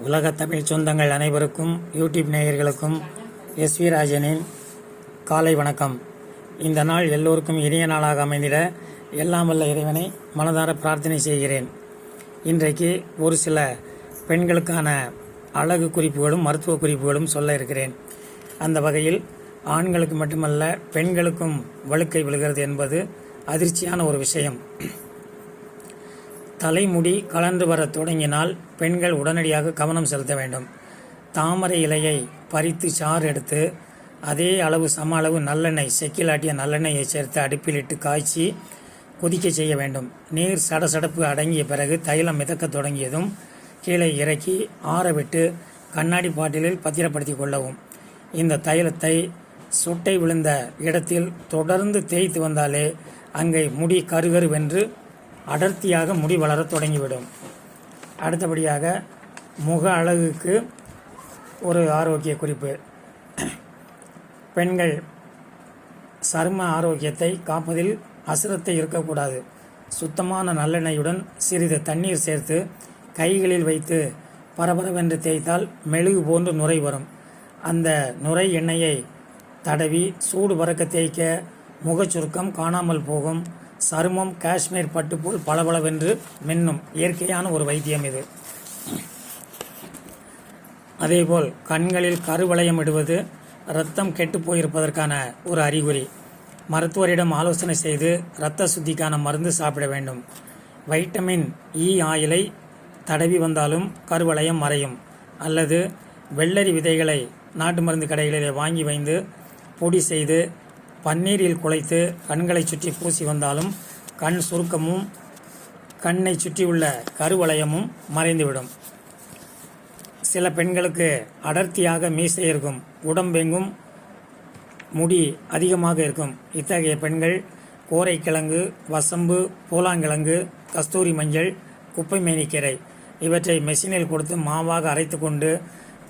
உலக தமிழ் சொந்தங்கள் அனைவருக்கும் யூடியூப் நேயர்களுக்கும் எஸ்வி ராஜனின் காலை வணக்கம். இந்த நாள் எல்லோருக்கும் இனிய நாளாக அமைந்திட எல்லாம் வல்ல இறைவனை மனதார பிரார்த்தனை செய்கிறேன். இன்றைக்கு ஒரு சில பெண்களுக்கான அழகு குறிப்புகளும் மருத்துவ குறிப்புகளும் சொல்ல இருக்கிறேன். அந்த வகையில் ஆண்களுக்கு மட்டுமல்ல பெண்களுக்கும் வழுக்கை விழுகிறது என்பது அதிர்ச்சியான ஒரு விஷயம். தலைமுடி கலந்து வர தொடங்கினால் பெண்கள் உடனடியாக கவனம் செலுத்த வேண்டும். தாமரை இலையை பறித்து சாறு எடுத்து அதே அளவு சம அளவு நல்லெண்ணெய், செக்கிலாட்டிய நல்லெண்ணெயை சேர்த்து அடுப்பில் இட்டு காய்ச்சி கொதிக்க செய்ய வேண்டும். நீர் சடசடப்பு அடங்கிய பிறகு தைலம் மிதக்க தொடங்கியதும் கீழே இறக்கி ஆறவிட்டு கண்ணாடி பாட்டிலில் பத்திரப்படுத்தி கொள்ளவும். இந்த தைலத்தை சொட்டை விழுந்த இடத்தில் தொடர்ந்து தேய்த்து வந்தாலே அங்கே முடி கருகருவென்று அடர்த்தியாக முடி வளர தொடங்கிவிடும். அடுத்தபடியாக முக அழகுக்கு ஒரு ஆரோக்கிய குறிப்பு. பெண்கள் சரும ஆரோக்கியத்தை காப்பதில் அசிரத்தை இருக்கக்கூடாது. சுத்தமான நல்லெண்ணெயுடன் சிறிது தண்ணீர் சேர்த்து கைகளில் வைத்து பரபரவென்று தேய்த்தால் மெழுகு போன்று நுரை வரும். அந்த நுரை எண்ணெயை தடவி சூடு பறக்க தேய்க்க முகச்சுருக்கம் காணாமல் போகும். சருமம் காஷ்மீர் பட்டு போல் பளபளவென்று மின்னும். இயற்கையான ஒரு வைத்தியம் இது. அதேபோல் கண்களில் கருவளையம் இடுவது இரத்தம் கெட்டு போயிருப்பதற்கான ஒரு அறிகுறி. மருத்துவரிடம் ஆலோசனை செய்து இரத்த சுத்திக்கான மருந்து சாப்பிட வேண்டும். வைட்டமின் இ ஆயிலை தடவி வந்தாலும் கருவளையம் மறையும். அல்லது வெள்ளரி விதைகளை நாட்டு மருந்து கடைகளிலே வாங்கி வைத்து பொடி செய்து பன்னீரில் குழைத்து கண்களை சுற்றி பூசி வந்தாலும் கண் சுருக்கமும் கண்ணை சுற்றியுள்ள கருவளையமும் மறைந்துவிடும். சில பெண்களுக்கு அடர்த்தியாக மீசை இருக்கும், உடம்பெங்கும் முடி அதிகமாக இருக்கும். இத்தகைய பெண்கள் கோரைக்கிழங்கு, வசம்பு, பூலாங்கிழங்கு, கஸ்தூரி மஞ்சள், குப்பை மேனிக்கீரை இவற்றை மெஷினில் கொடுத்து மாவாக அரைத்து கொண்டு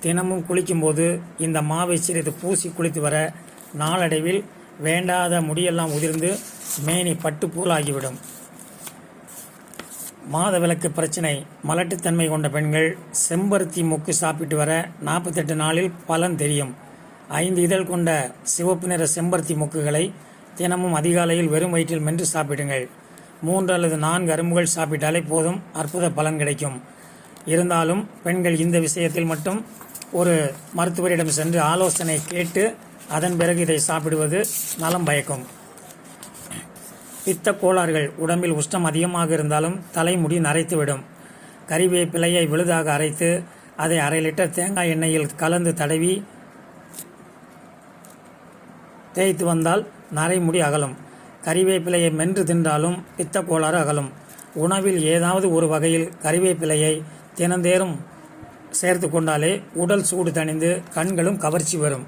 தினமும் குளிக்கும்போது இந்த மாவை சிறிது பூசி குளித்து வர நாளடைவில் வேண்டாத முடியெல்லாம் உதிர்ந்து மேனி பட்டு போலாகிவிடும். மாதவிலக்கு பிரச்சனை, மலட்டுத்தன்மை கொண்ட பெண்கள் செம்பருத்தி மொக்கு சாப்பிட்டு வர 48 நாளில் பலன் தெரியும். 5 இதழ் கொண்ட சிவப்பு நிற செம்பருத்தி மொக்குகளை தினமும் அதிகாலையில் வெறும் வயிற்றில் மென்று சாப்பிடுங்கள். 3 அல்லது 4 அரும்புகள் சாப்பிட்டாலே போதும், அற்புத பலன் கிடைக்கும். இருந்தாலும் பெண்கள் இந்த விஷயத்தில் மட்டும் ஒரு மருத்துவரிடம் சென்று ஆலோசனை கேட்டு அதன் பிறகு இதை சாப்பிடுவது நலம் பயக்கும். பித்த கோளாறுகள், உடம்பில் உஷ்ணம் அதிகமாக இருந்தாலும் தலைமுடி நரைத்துவிடும். கறிவேப்பிலையை விழுதாக அரைத்து அதை 1/2 லிட்டர் தேங்காய் எண்ணெயில் கலந்து தடவி தேய்த்து வந்தால் நரைமுடி அகலும். கறிவேப்பிலையை மென்று தின்றாலும் பித்த கோளாறு அகலும். உணவில் ஏதாவது ஒரு வகையில் கறிவேப்பிலையை தினந்தேறும் சேர்த்து கொண்டாலே உடல் சூடு தணிந்து கண்களும் கவர்ச்சி வரும்.